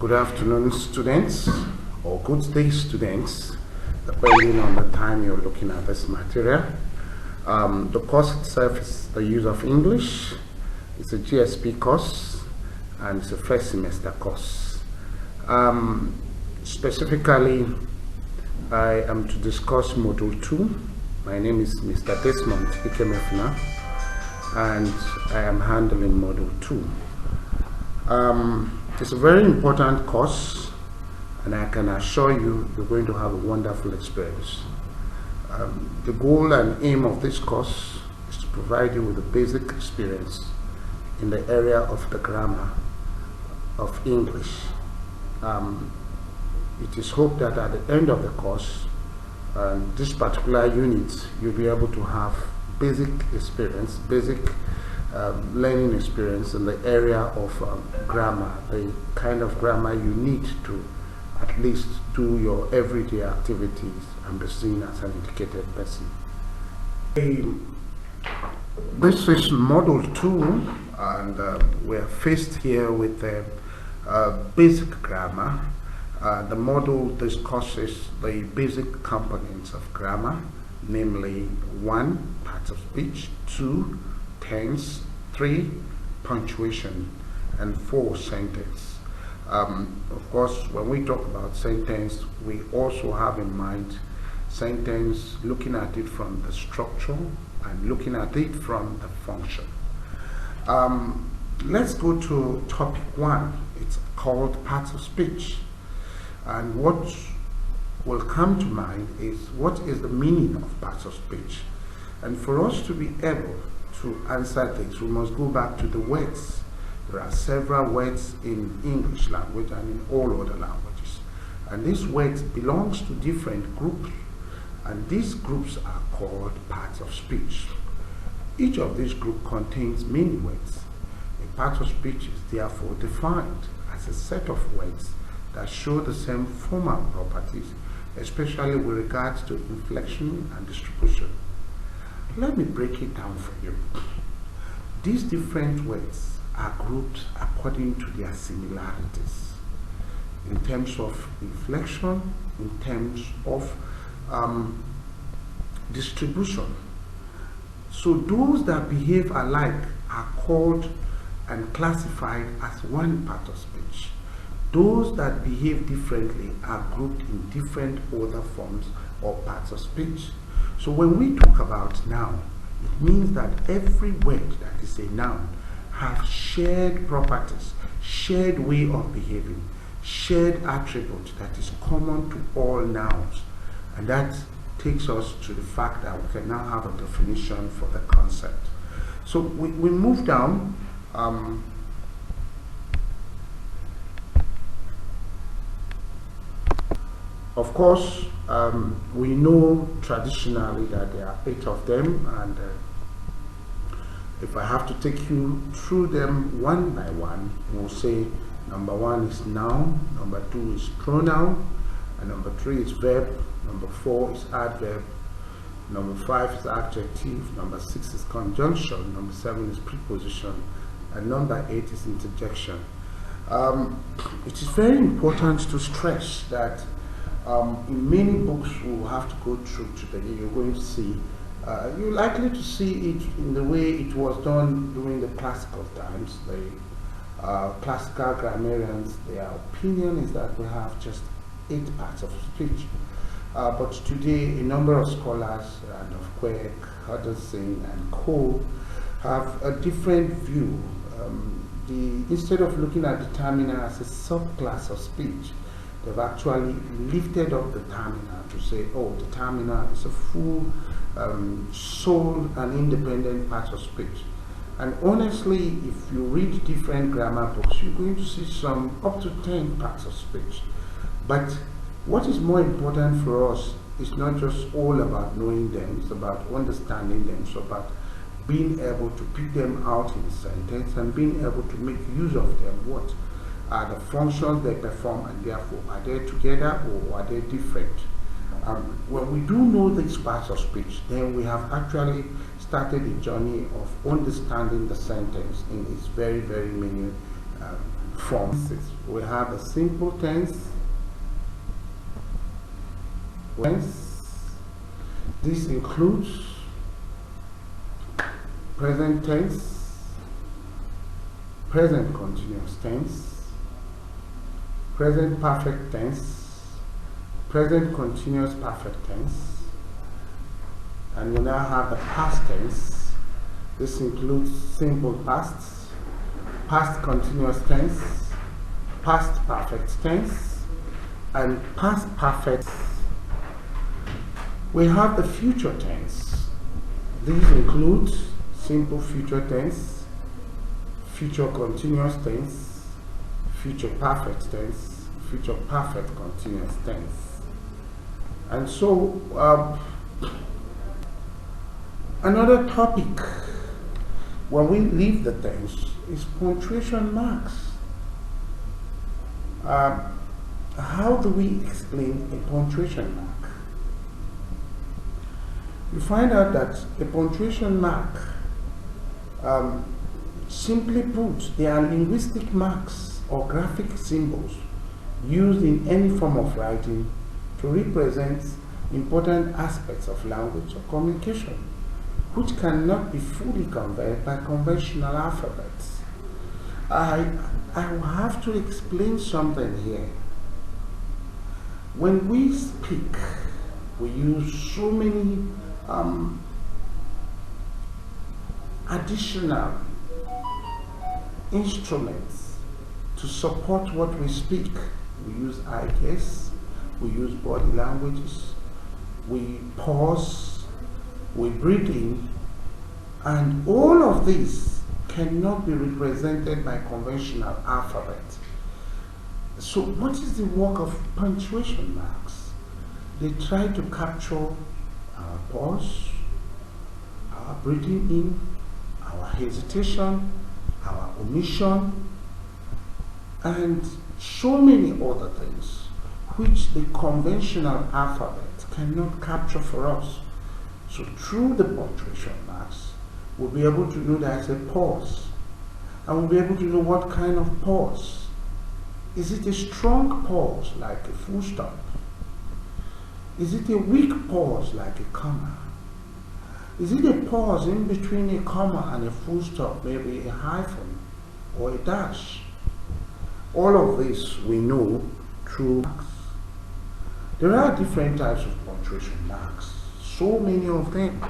Good afternoon, students, or good day, students, depending on the time you're looking at this material. The course itself is the use of English. It's a GSP course, and it's a first semester course. Specifically, I am to discuss Module 2. My name is Mr. Desmond Ikemefuna, and I am handling Module 2. It's a very important course, and I can assure you you're going to have a wonderful experience. The goal and aim of this course is to provide you with a basic experience in the area of the grammar of English. It is hoped that at the end of the course, this particular unit, you'll be able to have basic experience, basic learning experience in the area of grammar, the kind of grammar you need to at least do your everyday activities and be seen as an educated person. This is Module 2, and we're faced here with the basic grammar. The module discusses the basic components of grammar, namely 1, parts of speech, 2, tense, 3, punctuation, and 4, sentence. Of course, when we talk about sentence, we also have in mind sentence, looking at it from the structure and looking at it from the function. Let's go to topic 1. It's called parts of speech. And what will come to mind is, what is the meaning of parts of speech? And for us to be able to answer this, we must go back to the words. There are several words in English language and in all other languages. And these words belongs to different groups. And these groups are called parts of speech. Each of these groups contains many words. A part of speech is therefore defined as a set of words that show the same formal properties, especially with regards to inflection and distribution. Let me break it down for you. These different words are grouped according to their similarities in terms of inflection, in terms of distribution. So those that behave alike are called and classified as one part of speech. Those that behave differently are grouped in different other forms or parts of speech. So when we talk about noun, it means that every word that is a noun have shared properties, shared way of behaving, shared attribute that is common to all nouns. And that takes us to the fact that we can now have a definition for the concept. So we move down. Of course, we know traditionally that there are 8 of them, and if I have to take you through them one by one, we'll say number 1 is noun, number 2 is pronoun, and number 3 is verb, number 4 is adverb, number 5 is adjective, number 6 is conjunction, number 7 is preposition, and number 8 is interjection. It is very important to stress that in many books we will have to go through today, you're going to see, you're likely to see it in the way it was done during the classical times. The classical grammarians, their opinion is that we have just 8 parts of speech. But today, a number of scholars, Randolph Quirk, Hudson, and co. have a different view. Instead of looking at the termina as a subclass of speech, they've actually lifted up the termina to say, oh, the termina is a full, sole and independent part of speech. And honestly, if you read different grammar books, you're going to see some up to 10 parts of speech. But what is more important for us is not just all about knowing them, it's about understanding them, it's about being able to pick them out in a sentence and being able to make use of them. What are the functions they perform, and therefore are they together or are they different? When we do know these parts of speech, then we have actually started a journey of understanding the sentence in its very, very many forms. We have a simple tense. This includes present tense, present continuous tense, present perfect tense, present continuous perfect tense, and we now have the past tense. This includes simple past, past continuous tense, past perfect tense, and past perfect. We have the future tense. These include simple future tense, future continuous tense, future perfect tense, future perfect continuous tense. And so, another topic when we leave the tense is punctuation marks. How do we explain a punctuation mark? You find out that a punctuation mark, simply put, they are linguistic marks or graphic symbols used in any form of writing to represent important aspects of language or communication, which cannot be fully conveyed by conventional alphabets. I will have to explain something here. When we speak, we use so many additional instruments to support what we speak. We use eye gaze, we use body languages, we pause, we breathe in, and all of this cannot be represented by conventional alphabet. So what is the work of punctuation marks? They try to capture our pause, our breathing in, our hesitation, our omission, and so many other things which the conventional alphabet cannot capture for us. So through the punctuation marks, we'll be able to know there's a pause, and we'll be able to know what kind of pause. Is it a strong pause like a full stop? Is it a weak pause like a comma? Is it a pause in between a comma and a full stop, maybe a hyphen or a dash? All of this we know through marks. There are different types of punctuation marks, so many of them.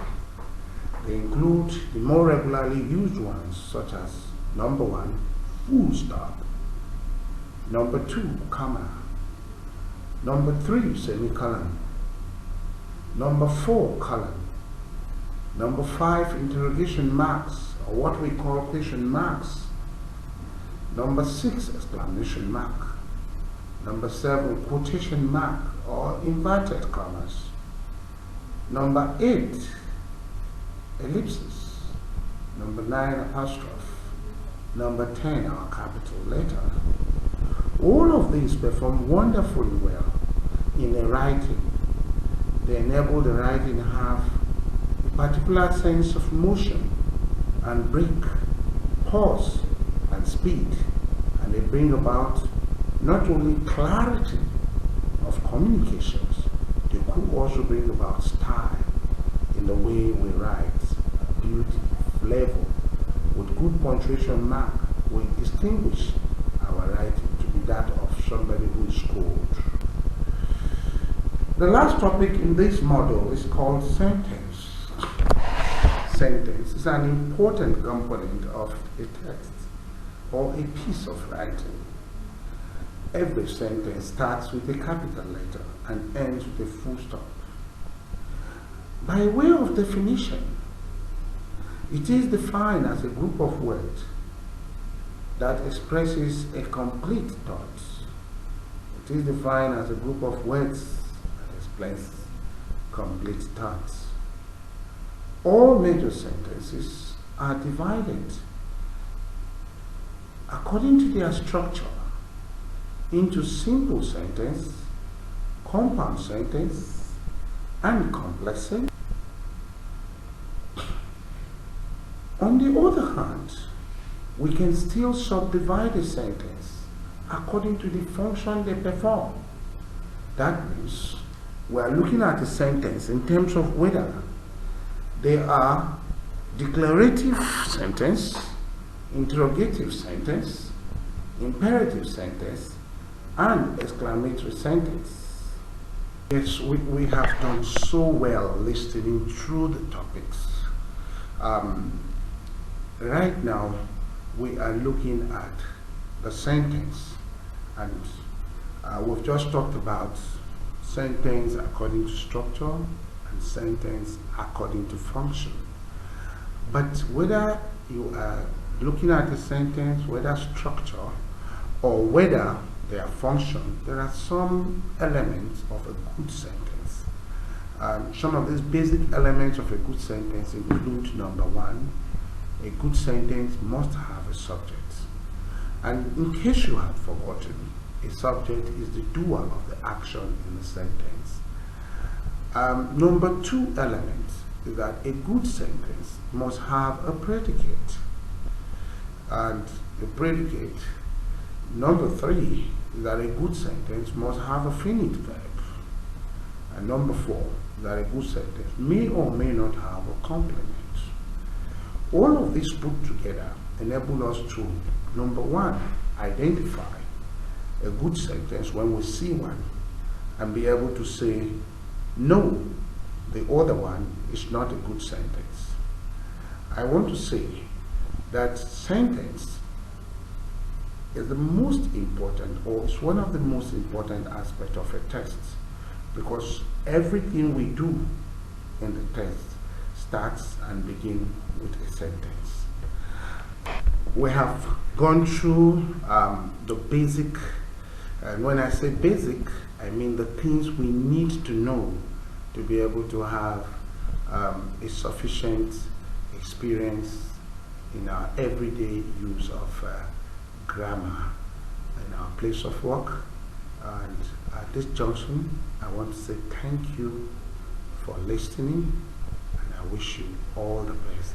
They include the more regularly used ones, such as number 1, full stop, number 2, comma, number 3, semicolon, number 4, colon, number 5, interrogation marks, or what we call question marks, number 6, exclamation mark, number 7, quotation mark or inverted commas, number 8, ellipsis, number 9, apostrophe, number 10, our capital letter. All of these perform wonderfully well in a writing. They enable the writing to have a particular sense of motion and break, pause, and speed, and they bring about not only clarity of communications, they could also bring about style in the way we write, beauty, flavor. With good punctuation mark, we distinguish our writing to be that of somebody who is schooled. The last topic in this model is called sentence. Sentence is an important component of a text or a piece of writing. Every sentence starts with a capital letter and ends with a full stop. By way of definition, it is defined as a group of words that expresses a complete thought. It is defined as a group of words that expresses complete thoughts. All major sentences are divided according to their structure into simple sentence, compound sentence, and complex sentence. On the other hand, we can still subdivide a sentence according to the function they perform. That means we are looking at a sentence in terms of whether they are declarative sentence, interrogative sentence, imperative sentence, and exclamatory sentence. Yes, we have done so well listening through the topics. Right now, we are looking at the sentence, and we've just talked about sentence according to structure and sentence according to function. But whether you are looking at a sentence, whether structure or whether they are function, there are some elements of a good sentence. Some of these basic elements of a good sentence include: number one, a good sentence must have a subject. And in case you have forgotten, a subject is the doer of the action in the sentence. Number two element is that a good sentence must have a predicate. And the predicate, number three, is that a good sentence must have a finite verb. And number four, that a good sentence may or may not have a complement. All of this put together enable us to, number one, identify a good sentence when we see one and be able to say, no, the other one is not a good sentence. I want to say that sentence is the most important, or is one of the most important aspects of a text, because everything we do in the text starts and begins with a sentence. We have gone through the basic, and when I say basic, I mean the things we need to know to be able to have a sufficient experience in our everyday use of grammar in our place of work. And at this junction, I want to say thank you for listening, and I wish you all the best.